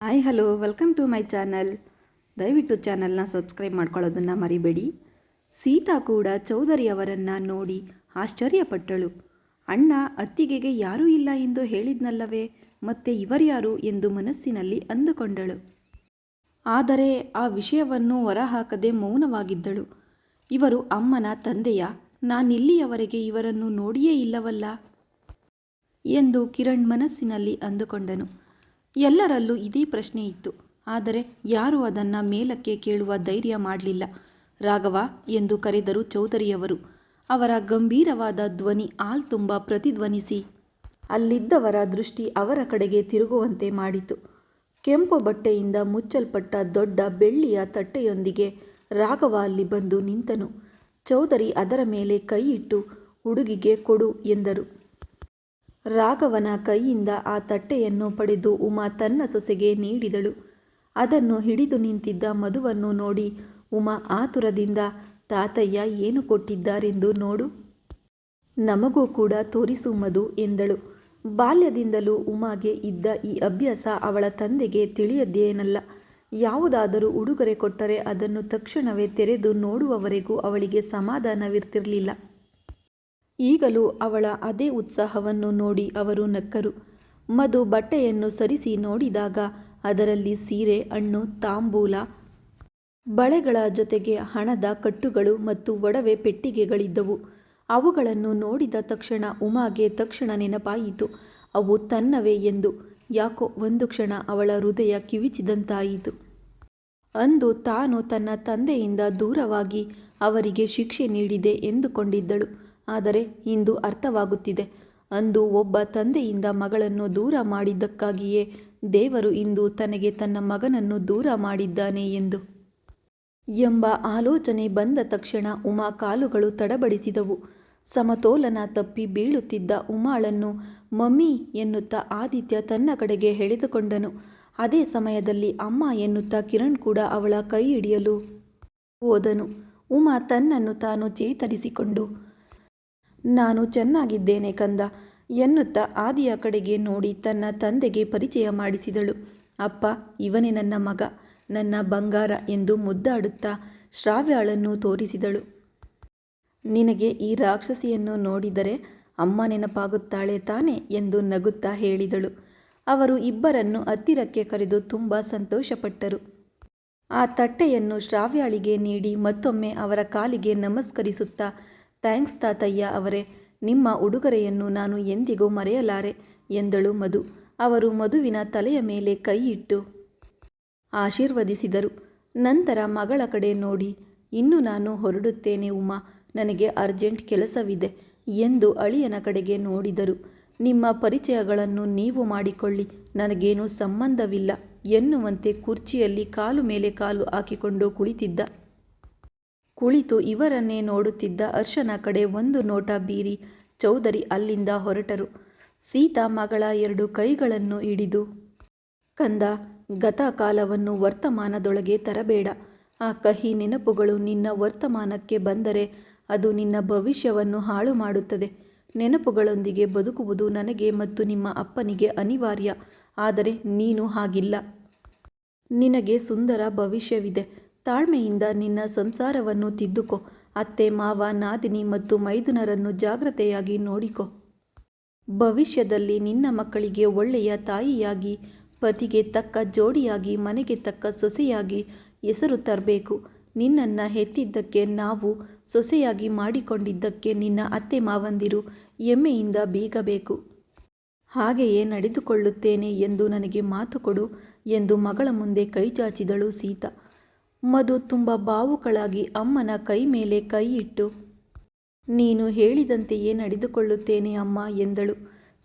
Hi hello welcome to my channel. ದಯವಿಟ್ಟು ಚಾನಲ್ನ subscribe ಮಾಡ್ಕೊಳ್ಳೋದನ್ನು ಮರಿಬೇಡಿ. ಸೀತಾ ಕೂಡ ಚೌಧರಿಯವರನ್ನು ನೋಡಿ ಆಶ್ಚರ್ಯಪಟ್ಟಳು. ಅಣ್ಣ ಅತ್ತಿಗೆಗೆ ಯಾರೂ ಇಲ್ಲ ಎಂದು ಹೇಳಿದ್ನಲ್ಲವೇ, ಮತ್ತೆ ಇವರ್ಯಾರು ಎಂದು ಮನಸ್ಸಿನಲ್ಲಿ ಅಂದುಕೊಂಡಳು. ಆದರೆ ಆ ವಿಷಯವನ್ನು ಹೊರಹಾಕದೆ ಮೌನವಾಗಿದ್ದಳು. ಇವರು ಅಮ್ಮನ ತಂದೆಯ? ನಾನಿಲ್ಲಿಯವರೆಗೆ ಇವರನ್ನು ನೋಡಿಯೇ ಇಲ್ಲವಲ್ಲ ಎಂದು ಕಿರಣ್ ಮನಸ್ಸಿನಲ್ಲಿ ಅಂದುಕೊಂಡನು. ಎಲ್ಲರಲ್ಲೂ ಇದೇ ಪ್ರಶ್ನೆ ಇತ್ತು. ಆದರೆ ಯಾರೂ ಅದನ್ನು ಮೇಲಕ್ಕೆ ಕೇಳುವ ಧೈರ್ಯ ಮಾಡಲಿಲ್ಲ. ರಾಘವ ಎಂದು ಕರೆದರು ಚೌಧರಿಯವರು. ಅವರ ಗಂಭೀರವಾದ ಧ್ವನಿ ಹಾಲ್ ತುಂಬ ಪ್ರತಿಧ್ವನಿಸಿ ಅಲ್ಲಿದ್ದವರ ದೃಷ್ಟಿ ಅವರ ಕಡೆಗೆ ತಿರುಗುವಂತೆ ಮಾಡಿತು. ಕೆಂಪು ಬಟ್ಟೆಯಿಂದ ಮುಚ್ಚಲ್ಪಟ್ಟ ದೊಡ್ಡ ಬೆಳ್ಳಿಯ ತಟ್ಟೆಯೊಂದಿಗೆ ರಾಘವ ಅಲ್ಲಿ ಬಂದು ನಿಂತನು. ಚೌಧರಿ ಅದರ ಮೇಲೆ ಕೈ ಇಟ್ಟು ಹುಡುಗಿಗೆ ಕೊಡು ಎಂದರು. ರಾಘವನ ಕೈಯಿಂದ ಆ ತಟ್ಟೆಯನ್ನು ಪಡೆದು ಉಮಾ ತನ್ನ ಸೊಸೆಗೆ ನೀಡಿದಳು. ಅದನ್ನು ಹಿಡಿದು ನಿಂತಿದ್ದ ಮಧುವನ್ನು ನೋಡಿ ಉಮಾ ಆತುರದಿಂದ, ತಾತಯ್ಯ ಏನು ಕೊಟ್ಟಿದ್ದಾರೆಂದು ನೋಡು, ನಮಗೂ ಕೂಡ ತೋರಿಸು ಮಧು ಎಂದಳು. ಬಾಲ್ಯದಿಂದಲೂ ಉಮಾಗೆ ಇದ್ದ ಈ ಅಭ್ಯಾಸ ಅವಳ ತಂದೆಗೆ ತಿಳಿಯದೇನಲ್ಲ. ಯಾವುದಾದರೂ ಉಡುಗೊರೆ ಕೊಟ್ಟರೆ ಅದನ್ನು ತಕ್ಷಣವೇ ತೆರೆದು ನೋಡುವವರೆಗೂ ಅವಳಿಗೆ ಸಮಾಧಾನವಿರ್ತಿರಲಿಲ್ಲ. ಈಗಲೂ ಅವಳ ಅದೇ ಉತ್ಸಾಹವನ್ನು ನೋಡಿ ಅವರು ನಕ್ಕರು. ಮಧು ಬಟ್ಟೆಯನ್ನು ಸರಿಸಿ ನೋಡಿದಾಗ ಅದರಲ್ಲಿ ಸೀರೆ, ಹಣ್ಣು, ತಾಂಬೂಲ, ಬಳೆಗಳ ಜೊತೆಗೆ ಹಣದ ಕಟ್ಟುಗಳು ಮತ್ತು ಒಡವೆ ಪೆಟ್ಟಿಗೆಗಳಿದ್ದವು. ಅವುಗಳನ್ನು ನೋಡಿದ ತಕ್ಷಣ ಉಮಾಗೆ ತಕ್ಷಣ ನೆನಪಾಯಿತು ಅವು ತನ್ನವೇ ಎಂದು. ಯಾಕೋ ಒಂದು ಕ್ಷಣ ಅವಳ ಹೃದಯ ಕಿವಿಚಿದಂತಾಯಿತು. ಅಂದು ತಾನು ತನ್ನ ತಂದೆಯಿಂದ ದೂರವಾಗಿ ಅವರಿಗೆ ಶಿಕ್ಷೆ ನೀಡಿದೆ ಎಂದುಕೊಂಡಿದ್ದಳು. ಆದರೆ ಇಂದು ಅರ್ಥವಾಗುತ್ತಿದೆ, ಅಂದು ಒಬ್ಬ ತಂದೆಯಿಂದ ಮಗಳನ್ನು ದೂರ ಮಾಡಿದ್ದಕ್ಕಾಗಿಯೇ ದೇವರು ಇಂದು ತನಗೆ ತನ್ನ ಮಗನನ್ನು ದೂರ ಮಾಡಿದ್ದಾನೆ ಎಂಬ ಆಲೋಚನೆ ಬಂದ ತಕ್ಷಣ ಉಮಾ ಕಾಲುಗಳು ತಡಬಡಿಸಿದವು. ಸಮತೋಲನ ತಪ್ಪಿ ಬೀಳುತ್ತಿದ್ದ ಉಮಾಳನ್ನು ಮಮ್ಮಿ ಎನ್ನುತ್ತಾ ಆದಿತ್ಯ ತನ್ನ ಕಡೆಗೆ ಎಳೆದುಕೊಂಡನು. ಅದೇ ಸಮಯದಲ್ಲಿ ಅಮ್ಮ ಎನ್ನುತ್ತಾ ಕಿರಣ್ ಕೂಡ ಅವಳ ಕೈ ಹಿಡಿಯಲು ಹೋದನು. ಉಮಾ ತನ್ನನ್ನು ತಾನು ಚೇತರಿಸಿಕೊಂಡು, ನಾನು ಚೆನ್ನಾಗಿದ್ದೇನೆ ಕಂದ ಎನ್ನುತ್ತಾ ಆದಿಯ ಕಡೆಗೆ ನೋಡಿ ತನ್ನ ತಂದೆಗೆ ಪರಿಚಯ ಮಾಡಿಸಿದಳು. ಅಪ್ಪ, ಇವನೇ ನನ್ನ ಮಗ, ನನ್ನ ಬಂಗಾರ ಎಂದು ಮುದ್ದಾಡುತ್ತಾ ಶ್ರಾವ್ಯಾಳನ್ನು ತೋರಿಸಿದಳು. ನಿನಗೆ ಈ ರಾಕ್ಷಸಿಯನ್ನು ನೋಡಿದರೆ ಅಮ್ಮ ನೆನಪಾಗುತ್ತಾಳೆ ತಾನೆ ಎಂದು ನಗುತ್ತಾ ಹೇಳಿದಳು. ಅವರು ಇಬ್ಬರನ್ನು ಹತ್ತಿರಕ್ಕೆ ಕರೆದು ತುಂಬ ಸಂತೋಷಪಟ್ಟರು. ಆ ತಟ್ಟೆಯನ್ನು ಶ್ರಾವ್ಯಾಳಿಗೆ ನೀಡಿ ಮತ್ತೊಮ್ಮೆ ಅವರ ಕಾಲಿಗೆ ನಮಸ್ಕರಿಸುತ್ತಾ, ಥ್ಯಾಂಕ್ಸ್ ತಾತಯ್ಯ ಅವರೇ, ನಿಮ್ಮ ಉಡುಗೊರೆಯನ್ನು ನಾನು ಎಂದಿಗೂ ಮರೆಯಲಾರೆ ಎಂದಳು ಮಧು. ಅವರು ಮಧುವಿನ ತಲೆಯ ಮೇಲೆ ಕೈ ಇಟ್ಟು ಆಶೀರ್ವದಿಸಿದರು. ನಂತರ ಮಗಳ ಕಡೆ ನೋಡಿ, ಇನ್ನು ನಾನು ಹೊರಡುತ್ತೇನೆ ಉಮಾ, ನನಗೆ ಅರ್ಜೆಂಟ್ ಕೆಲಸವಿದೆ ಎಂದು ಅಳಿಯನ ಕಡೆಗೆ ನೋಡಿದರು. ನಿಮ್ಮ ಪರಿಚಯಗಳನ್ನು ನೀವು ಮಾಡಿಕೊಳ್ಳಿ, ನನಗೇನು ಸಂಬಂಧವಿಲ್ಲ ಎನ್ನುವಂತೆ ಕುರ್ಚಿಯಲ್ಲಿ ಕಾಲು ಮೇಲೆ ಕಾಲು ಹಾಕಿಕೊಂಡು ಕುಳಿತು ಇವರನ್ನೇ ನೋಡುತ್ತಿದ್ದ ಹರ್ಷನ ಕಡೆ ಒಂದು ನೋಟ ಬೀರಿ ಚೌಧರಿ ಅಲ್ಲಿಂದ ಹೊರಟರು. ಸೀತಾ ಮಗಳ 2 ಕೈಗಳನ್ನು ಹಿಡಿದು, ಕಂದ, ಗತಕಾಲವನ್ನು ವರ್ತಮಾನದೊಳಗೆ ತರಬೇಡ. ಆ ಕಹಿ ನೆನಪುಗಳು ನಿನ್ನ ವರ್ತಮಾನಕ್ಕೆ ಬಂದರೆ ಅದು ನಿನ್ನ ಭವಿಷ್ಯವನ್ನು ಹಾಳು ಮಾಡುತ್ತದೆ. ನೆನಪುಗಳೊಂದಿಗೆ ಬದುಕುವುದು ನನಗೆ ಮತ್ತು ನಿಮ್ಮ ಅಪ್ಪನಿಗೆ ಅನಿವಾರ್ಯ. ಆದರೆ ನೀನು ಹಾಗಿಲ್ಲ. ನಿನಗೆ ಸುಂದರ ಭವಿಷ್ಯವಿದೆ. ತಾಳ್ಮೆಯಿಂದ ನಿನ್ನ ಸಂಸಾರವನ್ನು ತಿದ್ದುಕೋ. ಅತ್ತೆ, ಮಾವ, ನಾದಿನಿ ಮತ್ತು ಮೈದುನರನ್ನು ಜಾಗ್ರತೆಯಾಗಿ ನೋಡಿಕೊ. ಭವಿಷ್ಯದಲ್ಲಿ ನಿನ್ನ ಮಕ್ಕಳಿಗೆ ಒಳ್ಳೆಯ ತಾಯಿಯಾಗಿ, ಪತಿಗೆ ತಕ್ಕ ಜೋಡಿಯಾಗಿ, ಮನೆಗೆ ತಕ್ಕ ಸೊಸೆಯಾಗಿ ಹೆಸರು ತರಬೇಕು. ನಿನ್ನನ್ನು ಹೆತ್ತಿದ್ದಕ್ಕೆ, ನಾವು ಸೊಸೆಯಾಗಿ ಮಾಡಿಕೊಂಡಿದ್ದಕ್ಕೆ ನಿನ್ನ ಅತ್ತೆ ಮಾವಂದಿರು ಹೆಮ್ಮೆಯಿಂದ ಬೀಗಬೇಕು. ಹಾಗೆಯೇ ನಡೆದುಕೊಳ್ಳುತ್ತೇನೆ ಎಂದು ನನಗೆ ಮಾತು ಕೊಡು ಎಂದು ಮಗಳ ಮುಂದೆ ಕೈಚಾಚಿದಳು ಸೀತಾ. ಮಧು ತುಂಬ ಭಾವುಕಳಾಗಿ ಅಮ್ಮನ ಕೈ ಮೇಲೆ ಕೈ ಇಟ್ಟು, ನೀನು ಹೇಳಿದಂತೆಯೇ ನಡೆದುಕೊಳ್ಳುತ್ತೇನೆ ಅಮ್ಮ ಎಂದಳು.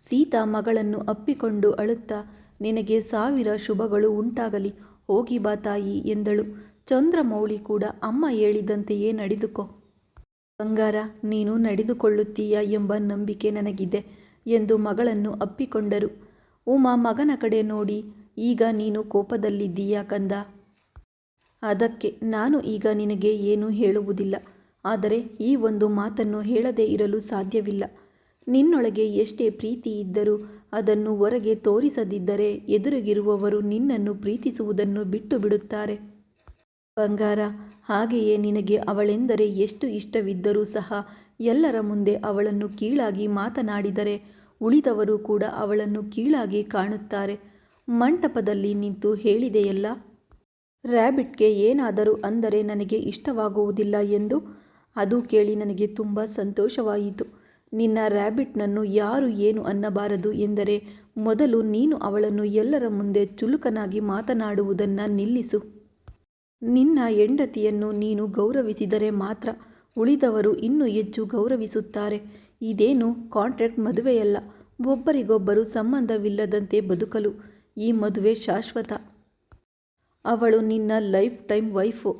ಸೀತಾ ಮಗಳನ್ನು ಅಪ್ಪಿಕೊಂಡು ಅಳುತ್ತಾ, ನಿನಗೆ 1000 ಶುಭಗಳು ಉಂಟಾಗಲಿ, ಹೋಗಿ ಬಾ ತಾಯಿ ಎಂದಳು. ಚಂದ್ರಮೌಳಿ ಕೂಡ, ಅಮ್ಮ ಹೇಳಿದಂತೆಯೇ ನಡೆದುಕೋ ಬಂಗಾರ, ನೀನು ನಡೆದುಕೊಳ್ಳುತ್ತೀಯ ಎಂಬ ನಂಬಿಕೆ ನನಗಿದೆ ಎಂದು ಮಗಳನ್ನು ಅಪ್ಪಿಕೊಂಡರು. ಉಮಾ ಮಗನ ಕಡೆ ನೋಡಿ, ಈಗ ನೀನು ಕೋಪದಲ್ಲಿದ್ದೀಯಾ ಕಂದ? ಅದಕ್ಕೆ ನಾನು ಈಗ ನಿನಗೆ ಏನೂ ಹೇಳುವುದಿಲ್ಲ. ಆದರೆ ಈ ಒಂದು ಮಾತನ್ನು ಹೇಳದೇ ಇರಲು ಸಾಧ್ಯವಿಲ್ಲ. ನಿನ್ನೊಳಗೆ ಎಷ್ಟೇ ಪ್ರೀತಿ ಇದ್ದರೂ ಅದನ್ನು ಹೊರಗೆ ತೋರಿಸದಿದ್ದರೆ ಎದುರಿಗಿರುವವರು ನಿನ್ನನ್ನು ಪ್ರೀತಿಸುವುದನ್ನು ಬಿಟ್ಟು ಬಿಡುತ್ತಾರೆ. ಬಂಗಾರ, ಹಾಗೆಯೇ ನಿನಗೆ ಅವಳೆಂದರೆ ಎಷ್ಟು ಇಷ್ಟವಿದ್ದರೂ ಸಹ ಎಲ್ಲರ ಮುಂದೆ ಅವಳನ್ನು ಕೀಳಾಗಿ ಮಾತನಾಡಿದರೆ ಉಳಿದವರು ಕೂಡ ಅವಳನ್ನು ಕೀಳಾಗಿ ಕಾಣುತ್ತಾರೆ. ಮಂಟಪದಲ್ಲಿ ನಿಂತು ಹೇಳಿದೆಯಲ್ಲ, ರ್ಯಾಬಿಟ್ಗೆ ಏನಾದರೂ ಅಂದರೆ ನನಗೆ ಇಷ್ಟವಾಗುವುದಿಲ್ಲ ಎಂದು. ಅದು ಕೇಳಿ ನನಗೆ ತುಂಬ ಸಂತೋಷವಾಯಿತು. ನಿನ್ನ ರ್ಯಾಬಿಟ್ನನ್ನು ಯಾರು ಏನು ಅನ್ನಬಾರದು ಎಂದರೆ ಮೊದಲು ನೀನು ಅವಳನ್ನು ಎಲ್ಲರ ಮುಂದೆ ಚುಲುಕನಾಗಿ ಮಾತನಾಡುವುದನ್ನು ನಿಲ್ಲಿಸು. ನಿನ್ನ ಹೆಂಡತಿಯನ್ನು ನೀನು ಗೌರವಿಸಿದರೆ ಮಾತ್ರ ಉಳಿದವರು ಇನ್ನೂ ಹೆಚ್ಚು ಗೌರವಿಸುತ್ತಾರೆ. ಇದೇನು ಕಾಂಟ್ರಾಕ್ಟ್ ಮದುವೆಯಲ್ಲ, ಒಬ್ಬರಿಗೊಬ್ಬರು ಸಂಬಂಧವಿಲ್ಲದಂತೆ ಬದುಕಲು. ಈ ಮದುವೆ ಶಾಶ್ವತ. ಅವಳು ನಿನ್ನ ಲೈಫ್ ಟೈಮ್ ವೈಫು,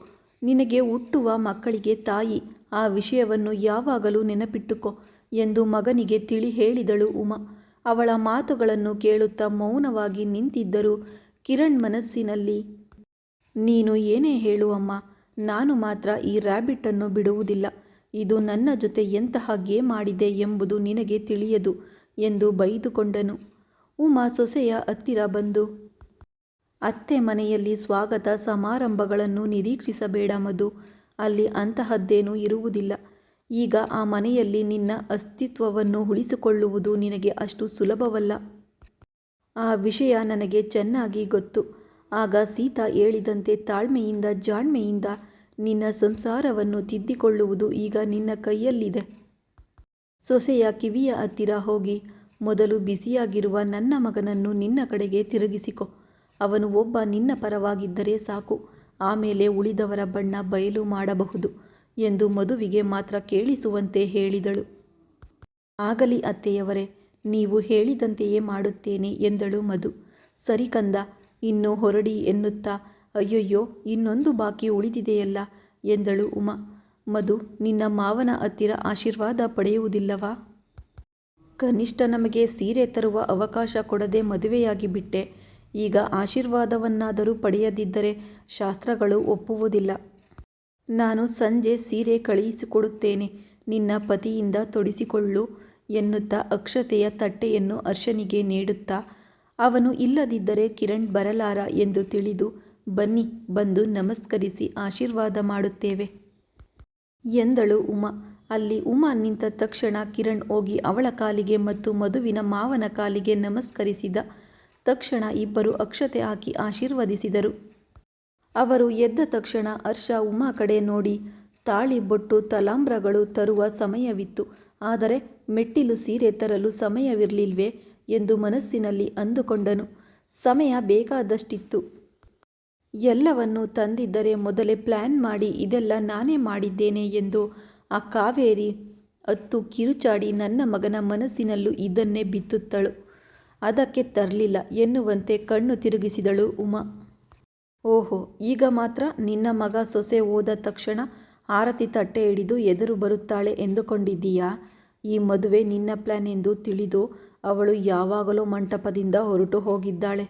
ನಿನಗೆ ಹುಟ್ಟುವ ಮಕ್ಕಳಿಗೆ ತಾಯಿ. ಆ ವಿಷಯವನ್ನು ಯಾವಾಗಲೂ ನೆನಪಿಟ್ಟುಕೋ ಎಂದು ಮಗನಿಗೆ ತಿಳಿ ಹೇಳಿದಳು ಉಮಾ. ಅವಳ ಮಾತುಗಳನ್ನು ಕೇಳುತ್ತಾ ಮೌನವಾಗಿ ನಿಂತಿದ್ದರು ಕಿರಣ್ ಮನಸ್ಸಿನಲ್ಲಿ. ನೀನು ಏನೇ ಹೇಳು ಅಮ್ಮ, ನಾನು ಮಾತ್ರ ಈ ರ್ಯಾಬಿಟನ್ನು ಬಿಡುವುದಿಲ್ಲ. ಇದು ನನ್ನ ಜೊತೆ ಎಂತಹ ಗೇಮ್ ಆಡಿದೆ ಎಂಬುದು ನಿನಗೆ ತಿಳಿಯದು ಎಂದು ಬೈದುಕೊಂಡನು. ಉಮಾ ಸೊಸೆಯ ಹತ್ತಿರ ಬಂದು, ಅತ್ತೆ ಮನೆಯಲ್ಲಿ ಸ್ವಾಗತ ಸಮಾರಂಭಗಳನ್ನು ನಿರೀಕ್ಷಿಸಬೇಡ ಮಧು. ಅಲ್ಲಿ ಅಂತಹದ್ದೇನೂ ಇರುವುದಿಲ್ಲ. ಈಗ ಆ ಮನೆಯಲ್ಲಿ ನಿನ್ನ ಅಸ್ತಿತ್ವವನ್ನು ಉಳಿಸಿಕೊಳ್ಳುವುದು ನಿನಗೆ ಅಷ್ಟು ಸುಲಭವಲ್ಲ. ಆ ವಿಷಯ ನನಗೆ ಚೆನ್ನಾಗಿ ಗೊತ್ತು. ಆಗ ಸೀತಾ ಹೇಳಿದಂತೆ ತಾಳ್ಮೆಯಿಂದ ಜಾಣ್ಮೆಯಿಂದ ನಿನ್ನ ಸಂಸಾರವನ್ನು ತಿದ್ದಿಕೊಳ್ಳುವುದು ಈಗ ನಿನ್ನ ಕೈಯಲ್ಲಿದೆ. ಸೊಸೆಯ ಕಿವಿಯ ಹತ್ತಿರ ಹೋಗಿ, ಮೊದಲು ಬಿಸಿಯಾಗಿರುವ ನನ್ನ ಮಗನನ್ನು ನಿನ್ನ ಕಡೆಗೆ ತಿರುಗಿಸಿಕೊ. ಅವನು ಒಬ್ಬ ನಿನ್ನ ಪರವಾಗಿದ್ದರೆ ಸಾಕು. ಆಮೇಲೆ ಉಳಿದವರ ಬಣ್ಣ ಬಯಲು ಮಾಡಬಹುದು ಎಂದು ಮಧುವಿಗೆ ಮಾತ್ರ ಕೇಳಿಸುವಂತೆ ಹೇಳಿದಳು. ಆಗಲಿ ಅತ್ತೆಯವರೇ, ನೀವು ಹೇಳಿದಂತೆಯೇ ಮಾಡುತ್ತೇನೆ ಎಂದಳು ಮಧು. ಸರಿ ಕಂದ, ಇನ್ನು ಹೊರಡಿ ಎನ್ನುತ್ತಾ, ಅಯ್ಯಯ್ಯೋ ಇನ್ನೊಂದು ಬಾಕಿ ಉಳಿದಿದೆಯಲ್ಲ ಎಂದಳು ಉಮಾ. ಮಧು, ನಿನ್ನ ಮಾವನ ಹತ್ತಿರ ಆಶೀರ್ವಾದ ಪಡೆಯುವುದಿಲ್ಲವಾ? ಕನಿಷ್ಠ ನಮಗೆ ಸೀರೆ ತರುವ ಅವಕಾಶ ಕೊಡದೆ ಮದುವೆಯಾಗಿ ಬಿಟ್ಟೆ. ಈಗ ಆಶೀರ್ವಾದವನ್ನಾದರೂ ಪಡೆಯದಿದ್ದರೆ ಶಾಸ್ತ್ರಗಳು ಒಪ್ಪುವುದಿಲ್ಲ. ನಾನು ಸಂಜೆ ಸೀರೆ ಕಳುಹಿಸಿಕೊಡುತ್ತೇನೆ, ನಿನ್ನ ಪತಿಯಿಂದ ತೊಡಿಸಿಕೊಳ್ಳು ಎನ್ನುತ್ತಾ ಅಕ್ಷತೆಯ ತಟ್ಟೆಯನ್ನು ಹರ್ಷನಿಗೆ ನೀಡುತ್ತಾ, ಅವನು ಇಲ್ಲದಿದ್ದರೆ ಕಿರಣ್ ಬರಲಾರ ಎಂದು ತಿಳಿದು, ಬನ್ನಿ, ಬಂದು ನಮಸ್ಕರಿಸಿ ಆಶೀರ್ವಾದ ಮಾಡುತ್ತೇವೆ ಎಂದಳು ಉಮಾ. ಅಲ್ಲಿ ಉಮಾ ನಿಂತ ತಕ್ಷಣ ಕಿರಣ್ ಹೋಗಿ ಅವಳ ಕಾಲಿಗೆ ಮತ್ತು ಮಧುವಿನ ಮಾವನ ಕಾಲಿಗೆ ನಮಸ್ಕರಿಸಿದ ತಕ್ಷಣ ಇಬ್ಬರು ಅಕ್ಷತೆ ಹಾಕಿ ಆಶೀರ್ವದಿಸಿದರು. ಅವರು ಎದ್ದ ತಕ್ಷಣ ಹರ್ಷ ಉಮಾ ಕಡೆ ನೋಡಿ, ತಾಳಿ ಬೊಟ್ಟು ತಲಾಂಬ್ರಗಳು ತರುವ ಸಮಯವಿತ್ತು, ಆದರೆ ಮೆಟ್ಟಿಲು ಸೀರೆ ತರಲು ಸಮಯವಿರಲಿಲ್ವೇ ಎಂದು ಮನಸ್ಸಿನಲ್ಲಿ ಅಂದುಕೊಂಡನು. ಸಮಯ ಬೇಕಾದಷ್ಟಿತ್ತು. ಎಲ್ಲವನ್ನೂ ತಂದಿದ್ದರೆ ಮೊದಲೇ ಪ್ಲ್ಯಾನ್ ಮಾಡಿ ಇದೆಲ್ಲ ನಾನೇ ಮಾಡಿದ್ದೇನೆ ಎಂದು ಆ ಕಾವೇರಿ ಹತ್ತು ಕಿರುಚಾಡಿ ನನ್ನ ಮಗನ ಮನಸ್ಸಿನಲ್ಲೂ ಇದನ್ನೇ ಬಿತ್ತುತ್ತಳು. ಅದಕ್ಕೆ ತರಲಿಲ್ಲ ಎನ್ನುವಂತೆ ಕಣ್ಣು ತಿರುಗಿಸಿದಳು ಉಮಾ. ಓಹೋ, ಈಗ ಮಾತ್ರ ನಿನ್ನ ಮಗ ಸೊಸೆ ಹೋದ ತಕ್ಷಣ ಆರತಿ ತಟ್ಟೆ ಹಿಡಿದು ಎದುರು ಬರುತ್ತಾಳೆ ಎಂದುಕೊಂಡಿದ್ದೀಯಾ? ಈ ಮದುವೆ ನಿನ್ನ ಪ್ಲ್ಯಾನ್ ಎಂದು ತಿಳಿದು ಅವಳು ಯಾವಾಗಲೂ ಮಂಟಪದಿಂದ ಹೊರಟು ಹೋಗಿದ್ದಾಳೆ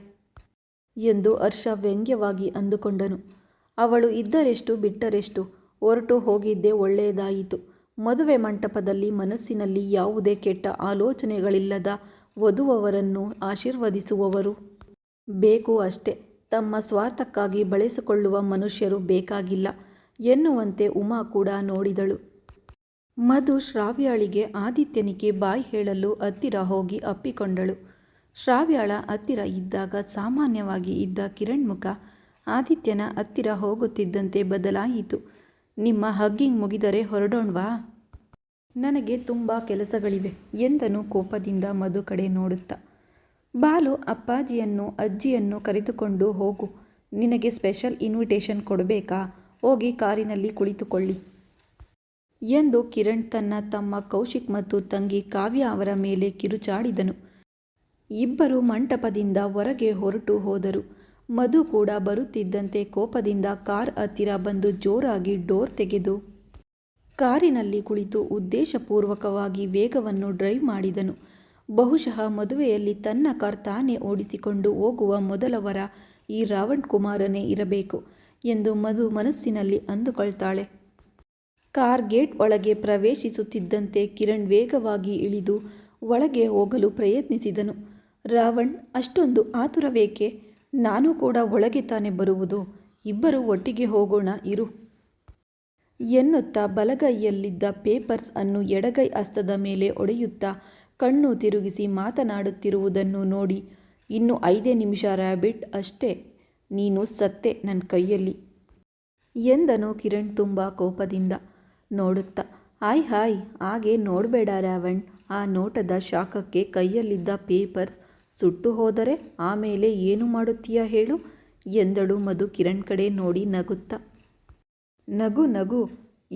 ಎಂದು ಹರ್ಷ ವ್ಯಂಗ್ಯವಾಗಿ ಅಂದುಕೊಂಡನು. ಅವಳು ಇದ್ದರೆಷ್ಟು ಬಿಟ್ಟರೆಷ್ಟು, ಹೊರಟು ಹೋಗಿದ್ದೇ ಒಳ್ಳೆಯದಾಯಿತು. ಮದುವೆ ಮಂಟಪದಲ್ಲಿ ಮನಸ್ಸಿನಲ್ಲಿ ಯಾವುದೇ ಕೆಟ್ಟ ಆಲೋಚನೆಗಳಿಲ್ಲದ ವಧುವರನ್ನು ಆಶೀರ್ವದಿಸುವವರು ಬೇಕು ಅಷ್ಟೇ. ತಮ್ಮ ಸ್ವಾರ್ಥಕ್ಕಾಗಿ ಬಳಸಿಕೊಳ್ಳುವ ಮನುಷ್ಯರು ಬೇಕಾಗಿಲ್ಲ ಎನ್ನುವಂತೆ ಉಮಾ ಕೂಡ ನೋಡಿದಳು. ಮಧು ಶ್ರಾವ್ಯಾಳಿಗೆ ಆದಿತ್ಯನಿಗೆ ಬಾಯ್ ಹೇಳಲು ಹತ್ತಿರ ಹೋಗಿ ಅಪ್ಪಿಕೊಂಡಳು. ಶ್ರಾವ್ಯಾಳ ಹತ್ತಿರ ಇದ್ದಾಗ ಸಾಮಾನ್ಯವಾಗಿ ಇದ್ದ ಕಿರಣ್ ಮುಖ ಆದಿತ್ಯನ ಹತ್ತಿರ ಹೋಗುತ್ತಿದ್ದಂತೆ ಬದಲಾಯಿತು. ನಿಮ್ಮ ಹಗ್ಗಿಂಗ್ ಮುಗಿದರೆ ಹೊರಡೋಣವಾ? ನನಗೆ ತುಂಬ ಕೆಲಸಗಳಿವೆ ಎಂದನು ಕೋಪದಿಂದ ಮಧು ಕಡೆ ನೋಡುತ್ತಾ. ಬಾಲು, ಅಪ್ಪಾಜಿಯನ್ನು ಅಜ್ಜಿಯನ್ನು ಕರೆದುಕೊಂಡು ಹೋಗು. ನಿನಗೆ ಸ್ಪೆಷಲ್ ಇನ್ವಿಟೇಷನ್ ಕೊಡಬೇಕಾ? ಹೋಗಿ ಕಾರಿನಲ್ಲಿ ಕುಳಿತುಕೊಳ್ಳಿ ಎಂದು ಕಿರಣ್ ತನ್ನ ತಮ್ಮ ಕೌಶಿಕ್ ಮತ್ತು ತಂಗಿ ಕಾವ್ಯ ಅವರ ಮೇಲೆ ಕಿರುಚಾಡಿದನು. ಇಬ್ಬರು ಮಂಟಪದಿಂದ ಹೊರಗೆ ಹೊರಟು ಹೋದರು. ಮಧು ಕೂಡ ಬರುತ್ತಿದ್ದಂತೆ ಕೋಪದಿಂದ ಕಾರ್ ಹತ್ತಿರ ಬಂದು ಜೋರಾಗಿ ಡೋರ್ ತೆಗೆದು ಕಾರಿನಲ್ಲಿ ಕುಳಿತು ಉದ್ದೇಶಪೂರ್ವಕವಾಗಿ ವೇಗವನ್ನು ಡ್ರೈವ್ ಮಾಡಿದನು. ಬಹುಶಃ ಮದುವೆಯಲ್ಲಿ ತನ್ನ ಕಾರ್ ತಾನೇ ಓಡಿಸಿಕೊಂಡು ಹೋಗುವ ಮೊದಲವರ ಈ ರಾವಣ್ ಕುಮಾರನೇ ಇರಬೇಕು ಎಂದು ಮಧು ಮನಸ್ಸಿನಲ್ಲಿ ಅಂದುಕೊಳ್ತಾಳೆ. ಕಾರ್ ಗೇಟ್ ಒಳಗೆ ಪ್ರವೇಶಿಸುತ್ತಿದ್ದಂತೆ ಕಿರಣ್ ವೇಗವಾಗಿ ಇಳಿದು ಒಳಗೆ ಹೋಗಲು ಪ್ರಯತ್ನಿಸಿದನು. ರಾವಣ್ ಅಷ್ಟೊಂದು ಆತುರವೇಕೆ? ನಾನು ಕೂಡ ಒಳಗೆ ತಾನೆ ಬರುವುದು. ಇಬ್ಬರು ಒಟ್ಟಿಗೆ ಹೋಗೋಣ ಇರು ಎನ್ನುತ್ತಾ ಬಲಗೈಯಲ್ಲಿದ್ದ ಪೇಪರ್ಸ್ ಅನ್ನು ಎಡಗೈ ಹಸ್ತದ ಮೇಲೆ ಒಡೆಯುತ್ತಾ ಕಣ್ಣು ತಿರುಗಿಸಿ ಮಾತನಾಡುತ್ತಿರುವುದನ್ನು ನೋಡಿ, ಇನ್ನು 5 ನಿಮಿಷ ರ್ಯಾಬಿಟ್ ಅಷ್ಟೇ, ನೀನು ಸತ್ತೆ ನನ್ನ ಕೈಯಲ್ಲಿ ಎಂದನು ಕಿರಣ್ ತುಂಬ ಕೋಪದಿಂದ ನೋಡುತ್ತಾ. ಹಾಯ್ ಹಾಯ್, ಹಾಗೆ ನೋಡಬೇಡ ರಾವಣ್. ಆ ನೋಟದ ಶಾಖಕ್ಕೆ ಕೈಯಲ್ಲಿದ್ದ ಪೇಪರ್ಸ್ ಸುಟ್ಟು ಹೋದರೆ ಆಮೇಲೆ ಏನು ಮಾಡುತ್ತೀಯ ಹೇಳು ಎಂದಳು ಮಧು ಕಿರಣ್ ಕಡೆ ನೋಡಿ ನಗುತ್ತಾ. ನಗು ನಗು,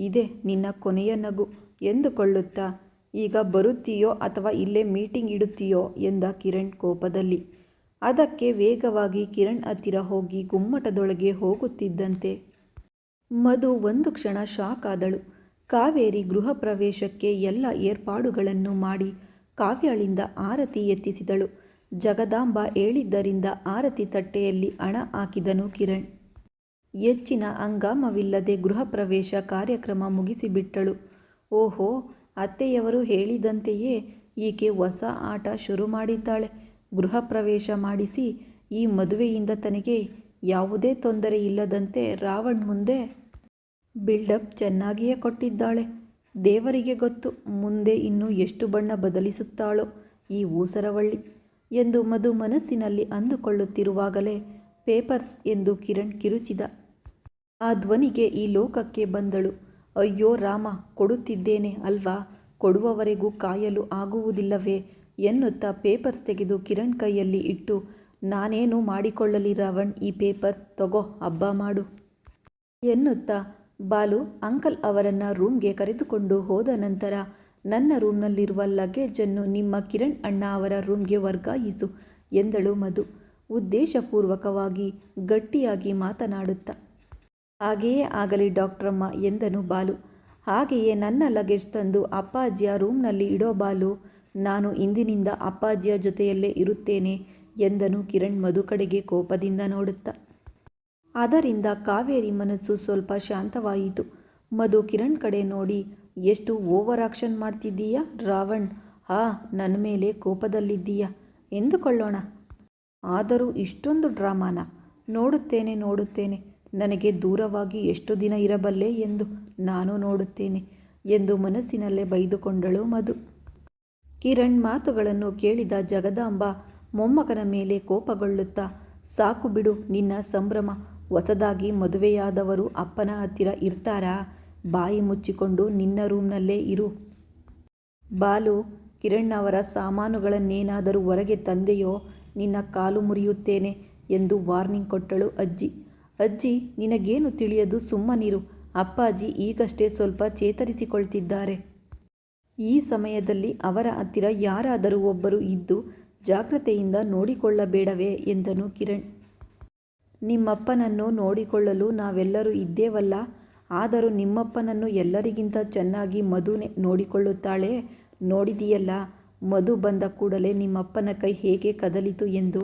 ಇದೇ ನಿನ್ನ ಕೊನೆಯ ನಗು ಎಂದುಕೊಳ್ಳುತ್ತಾ, ಈಗ ಬರುತ್ತೀಯೋ ಅಥವಾ ಇಲ್ಲೇ ಮೀಟಿಂಗ್ ಇಡುತ್ತೀಯೋ ಎಂದ ಕಿರಣ್ ಕೋಪದಲ್ಲಿ. ಅದಕ್ಕೆ ವೇಗವಾಗಿ ಕಿರಣ್ ಹತ್ತಿರ ಹೋಗಿ ಗುಮ್ಮಟದೊಳಗೆ ಹೋಗುತ್ತಿದ್ದಂತೆ ಮಧು ಒಂದು ಕ್ಷಣ ಶಾಕ್ ಆದಳು. ಕಾವೇರಿ ಗೃಹ ಪ್ರವೇಶಕ್ಕೆ ಎಲ್ಲ ಏರ್ಪಾಡುಗಳನ್ನು ಮಾಡಿ ಕಾವ್ಯಾಳಿಂದ ಆರತಿ ಎತ್ತಿಸಿದಳು. ಜಗದಾಂಬ ಹೇಳಿದ್ದರಿಂದ ಆರತಿ ತಟ್ಟೆಯಲ್ಲಿ ಹಣ ಹಾಕಿದನು ಕಿರಣ್. ಹೆಚ್ಚಿನ ಹಂಗಾಮವಿಲ್ಲದೆ ಗೃಹ ಪ್ರವೇಶ ಕಾರ್ಯಕ್ರಮ ಮುಗಿಸಿಬಿಟ್ಟಳು. ಓಹೋ, ಅತ್ತೆಯವರು ಹೇಳಿದಂತೆಯೇ ಈಕೆ ಹೊಸ ಆಟ ಶುರು ಮಾಡಿದ್ದಾಳೆ. ಗೃಹ ಪ್ರವೇಶ ಮಾಡಿಸಿ ಈ ಮದುವೆಯಿಂದ ತನಗೆ ಯಾವುದೇ ತೊಂದರೆ ಇಲ್ಲದಂತೆ ರಾವಣ್ ಮುಂದೆ ಬಿಲ್ಡಪ್ ಚೆನ್ನಾಗಿಯೇ ಕೊಟ್ಟಿದ್ದಾಳೆ. ದೇವರಿಗೆ ಗೊತ್ತು ಮುಂದೆ ಇನ್ನೂ ಎಷ್ಟು ಬಣ್ಣ ಬದಲಿಸುತ್ತಾಳೋ ಈ ಊಸರವಳ್ಳಿ ಎಂದು ಮಧು ಮನಸ್ಸಿನಲ್ಲಿ ಅಂದುಕೊಳ್ಳುತ್ತಿರುವಾಗಲೇ ಪೇಪರ್ಸ್ ಎಂದು ಕಿರಣ್ ಕಿರುಚಿದ. ಆ ಧ್ವನಿಗೆ ಈ ಲೋಕಕ್ಕೆ ಬಂದಳು. ಅಯ್ಯೋ ರಾಮ, ಕೊಡುತ್ತಿದ್ದೇನೆ ಅಲ್ವಾ, ಕೊಡುವವರೆಗೂ ಕಾಯಲು ಆಗುವುದಿಲ್ಲವೇ ಎನ್ನುತ್ತಾ ಪೇಪರ್ಸ್ ತೆಗೆದು ಕಿರಣ್ ಕೈಯಲ್ಲಿ ಇಟ್ಟು, ನಾನೇನು ಮಾಡಿಕೊಳ್ಳಲಿ ರಾವಣ್, ಈ ಪೇಪರ್ಸ್ ತಗೋ, ಹಬ್ಬ ಮಾಡು ಎನ್ನುತ್ತಾ ಬಾಲು ಅಂಕಲ್ ಅವರನ್ನು ರೂಮ್ಗೆ ಕರೆದುಕೊಂಡು ಹೋದ ನಂತರ ನನ್ನ ರೂಮ್ನಲ್ಲಿರುವ ಲಗೇಜನ್ನು ನಿಮ್ಮ ಕಿರಣ್ ಅಣ್ಣ ಅವರ ರೂಮ್ಗೆ ವರ್ಗಾಯಿಸು ಎಂದಳು ಮಧು ಉದ್ದೇಶಪೂರ್ವಕವಾಗಿ ಗಟ್ಟಿಯಾಗಿ ಮಾತನಾಡುತ್ತಾ. ಹಾಗೆಯೇ ಆಗಲಿ ಡಾಕ್ಟ್ರಮ್ಮ ಎಂದನು ಬಾಲು. ಹಾಗೆಯೇ ನನ್ನ ಲಗೇಜ್ ತಂದು ಅಪ್ಪಾಜಿಯ ರೂಮ್ನಲ್ಲಿ ಇಡೋ ಬಾಲು, ನಾನು ಇಂದಿನಿಂದ ಅಪ್ಪಾಜಿಯ ಜೊತೆಯಲ್ಲೇ ಇರುತ್ತೇನೆ ಎಂದನು ಕಿರಣ್ ಮಧು ಕಡೆಗೆ ಕೋಪದಿಂದ ನೋಡುತ್ತಾ. ಅದರಿಂದ ಕಾವೇರಿ ಮನಸ್ಸು ಸ್ವಲ್ಪ ಶಾಂತವಾಯಿತು. ಮಧು ಕಿರಣ್ ಕಡೆ ನೋಡಿ, ಎಷ್ಟು ಓವರ್ ಆಕ್ಷನ್ ಮಾಡ್ತಿದ್ದೀಯಾ ರಾವಣ್, ನನ್ನ ಮೇಲೆ ಕೋಪದಲ್ಲಿದ್ದೀಯಾ ಎಂದುಕೊಳ್ಳೋಣ. ಆದರೂ ಇಷ್ಟೊಂದು ಡ್ರಾಮಾನ? ನೋಡುತ್ತೇನೆ, ನನಗೆ ದೂರವಾಗಿ ಎಷ್ಟು ದಿನ ಇರಬಲ್ಲೆ ಎಂದು ನಾನು ನೋಡುತ್ತೇನೆ ಎಂದು ಮನಸ್ಸಿನಲ್ಲೇ ಬೈದುಕೊಂಡಳು ಮಧು. ಕಿರಣ್ ಮಾತುಗಳನ್ನು ಕೇಳಿದ ಜಗದಾಂಬ ಮೊಮ್ಮಗನ ಮೇಲೆ ಕೋಪಗೊಳ್ಳುತ್ತಾ, ಸಾಕು ಬಿಡು ನಿನ್ನ ಸಂಭ್ರಮ. ಹೊಸದಾಗಿ ಮದುವೆಯಾದವರು ಅಪ್ಪನ ಹತ್ತಿರ ಇರ್ತಾರಾ? ಬಾಯಿ ಮುಚ್ಚಿಕೊಂಡು ನಿನ್ನ ರೂಮ್ನಲ್ಲೇ ಇರು. ಬಾಲು, ಕಿರಣ್ ಅವರ ಸಾಮಾನುಗಳನ್ನೇನಾದರೂ ಹೊರಗೆ ತಂದೆಯೋ ನಿನ್ನ ಕಾಲು ಮುರಿಯುತ್ತೇನೆ ಎಂದು ವಾರ್ನಿಂಗ್ ಕೊಟ್ಟಳು ಅಜ್ಜಿ. ಅಜ್ಜಿ, ನಿನಗೇನು ತಿಳಿಯದು, ಸುಮ್ಮನಿರು. ಅಪ್ಪಾಜಿ ಈಗಷ್ಟೇ ಸ್ವಲ್ಪ ಚೇತರಿಸಿಕೊಳ್ತಿದ್ದಾರೆ. ಈ ಸಮಯದಲ್ಲಿ ಅವರ ಹತ್ತಿರ ಯಾರಾದರೂ ಒಬ್ಬರು ಇದ್ದು ಜಾಗ್ರತೆಯಿಂದ ನೋಡಿಕೊಳ್ಳಬೇಡವೇ ಎಂದನು ಕಿರಣ್. ನಿಮ್ಮಪ್ಪನನ್ನು ನೋಡಿಕೊಳ್ಳಲು ನಾವೆಲ್ಲರೂ ಇದ್ದೇವಲ್ಲ. ಆದರೂ ನಿಮ್ಮಪ್ಪನನ್ನು ಎಲ್ಲರಿಗಿಂತ ಚೆನ್ನಾಗಿ ಮಧುನೇ ನೋಡಿಕೊಳ್ಳುತ್ತಾಳೆ. ನೋಡಿದೆಯಲ್ಲ, ಮಧು ಬಂದ ಕೂಡಲೇ ನಿಮ್ಮಪ್ಪನ ಕೈ ಹೇಗೆ ಕದಲಿತು ಎಂದು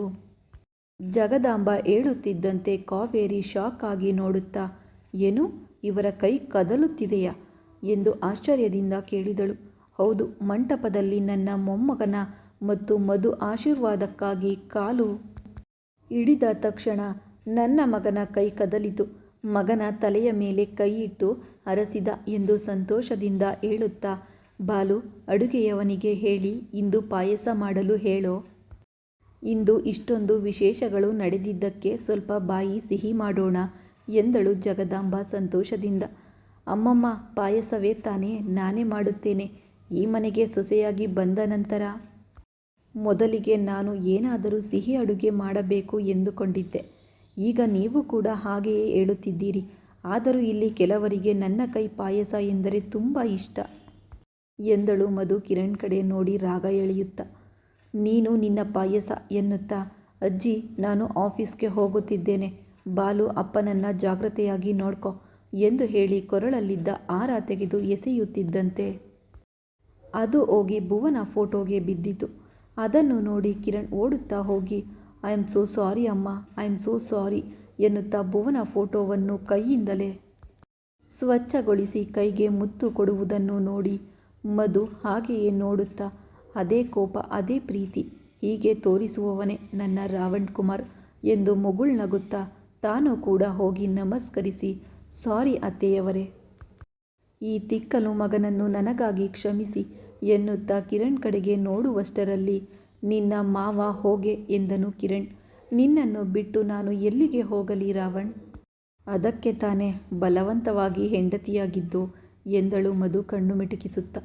ಜಗದಾಂಬ ಹೇಳುತ್ತಿದ್ದಂತೆ ಕಾವೇರಿ ಶಾಕ್ ಆಗಿ ನೋಡುತ್ತಾ, ಏನು, ಇವರ ಕೈ ಕದಲುತ್ತಿದೆಯಾ ಎಂದು ಆಶ್ಚರ್ಯದಿಂದ ಕೇಳಿದಳು. ಹೌದು, ಮಂಟಪದಲ್ಲಿ ನನ್ನ ಮೊಮ್ಮಗನ ಮತ್ತು ಮಧು ಆಶೀರ್ವಾದಕ್ಕಾಗಿ ಕಾಲು ಹಿಡಿದ ತಕ್ಷಣ ನನ್ನ ಮಗನ ಕೈ ಕದಲಿತು. ಮಗನ ತಲೆಯ ಮೇಲೆ ಕೈಯಿಟ್ಟು ಹರಸಿದ ಎಂದು ಸಂತೋಷದಿಂದ ಹೇಳುತ್ತಾ, ಬಾಲು, ಅಡುಗೆಯವನಿಗೆ ಹೇಳಿ ಇಂದು ಪಾಯಸ ಮಾಡಲು ಹೇಳೋ. ಇಂದು ಇಷ್ಟೊಂದು ವಿಶೇಷಗಳು ನಡೆದಿದ್ದಕ್ಕೆ ಸ್ವಲ್ಪ ಬಾಯಿ ಸಿಹಿ ಮಾಡೋಣ ಎಂದಳು ಜಗದಾಂಬ ಸಂತೋಷದಿಂದ. ಅಮ್ಮಮ್ಮ, ಪಾಯಸವೇ ತಾನೇ, ನಾನೇ ಮಾಡುತ್ತೇನೆ. ಈ ಮನೆಗೆ ಸೊಸೆಯಾಗಿ ಬಂದ ನಂತರ ಮೊದಲಿಗೆ ನಾನು ಏನಾದರೂ ಸಿಹಿ ಅಡುಗೆ ಮಾಡಬೇಕು ಎಂದುಕೊಂಡಿದ್ದೆ. ಈಗ ನೀವು ಕೂಡ ಹಾಗೆಯೇ ಹೇಳುತ್ತಿದ್ದೀರಿ. ಆದರೂ ಇಲ್ಲಿ ಕೆಲವರಿಗೆ ನನ್ನ ಕೈ ಪಾಯಸ ಎಂದರೆ ತುಂಬ ಇಷ್ಟ ಎಂದಳು ಮಧು ಕಿರಣ್ ಕಡೆ ನೋಡಿ ರಾಗ ಎಳೆಯುತ್ತಾ. ನೀನು ನಿನ್ನ ಪಾಯಸ ಎನ್ನುತ್ತಾ, ಅಜ್ಜಿ, ನಾನು ಆಫೀಸ್ಗೆ ಹೋಗುತ್ತಿದ್ದೇನೆ. ಬಾಲು ಅಪ್ಪನನ್ನು ಜಾಗ್ರತೆಯಾಗಿ ನೋಡ್ಕೊ ಎಂದು ಹೇಳಿ ಕೊರಳಲ್ಲಿದ್ದ ಹಾರ ತೆಗೆದು ಎಸೆಯುತ್ತಿದ್ದಂತೆ ಅದು ಹೋಗಿ ಭುವನ ಫೋಟೋಗೆ ಬಿದ್ದಿತು. ಅದನ್ನು ನೋಡಿ ಕಿರಣ್ ಓಡುತ್ತಾ ಹೋಗಿ, ಐ ಆಮ್ ಸೋ ಸಾರಿ ಅಮ್ಮ, ಐ ಆಮ್ ಸೋ ಸಾರಿ ಎನ್ನುತ್ತಾ ಭುವನ ಫೋಟೋವನ್ನು ಕೈಯಿಂದಲೇ ಸ್ವಚ್ಛಗೊಳಿಸಿ ಕೈಗೆ ಮುತ್ತು ಕೊಡುವುದನ್ನು ನೋಡಿ ಮಧು ಹಾಗೆಯೇ ನೋಡುತ್ತಾ, ಅದೇ ಕೋಪ, ಅದೇ ಪ್ರೀತಿ ಹೀಗೆ ತೋರಿಸುವವನೇ ನನ್ನ ರಾವಣ್ ಕುಮಾರ್ ಎಂದು ಮುಗುಳ್ನಗುತ್ತಾ ತಾನು ಕೂಡ ಹೋಗಿ ನಮಸ್ಕರಿಸಿ, ಸಾರಿ ಅತ್ತೆಯವರೇ, ಈ ತಿಕ್ಕಲು ಮಗನನ್ನು ನನಗಾಗಿ ಕ್ಷಮಿಸಿ ಎನ್ನುತ್ತಾ ಕಿರಣ್ ಕಡೆಗೆ ನೋಡುವಷ್ಟರಲ್ಲಿ, ನಿನ್ನ ಮಾವ ಹೋಗೆ ಎಂದನು ಕಿರಣ್. ನಿನ್ನನ್ನು ಬಿಟ್ಟು ನಾನು ಎಲ್ಲಿಗೆ ಹೋಗಲಿ ರಾವಣ್? ಅದಕ್ಕೆ ತಾನೇ ಬಲವಂತವಾಗಿ ಹೆಂಡತಿಯಾಗಿದ್ದು ಎಂದಳು ಮಧು ಕಣ್ಣು ಮಿಟುಕಿಸುತ್ತಾ.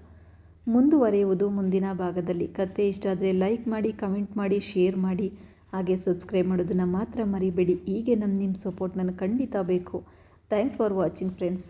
ಮುಂದುವರೆಯುವುದು ಮುಂದಿನ ಭಾಗದಲ್ಲಿ. ಕತೆ ಇಷ್ಟ ಆದರೆ ಲೈಕ್ ಮಾಡಿ, ಕಮೆಂಟ್ ಮಾಡಿ, ಶೇರ್ ಮಾಡಿ, ಹಾಗೆ ಸಬ್ಸ್ಕ್ರೈಬ್ ಮಾಡೋದನ್ನು ಮಾತ್ರ ಮರಿಬೇಡಿ. ಹೀಗೆ ನಿಮ್ಮ ಸಪೋರ್ಟ್ ನನಗೆ ಖಂಡಿತ ಬೇಕು. Thanks for watching friends.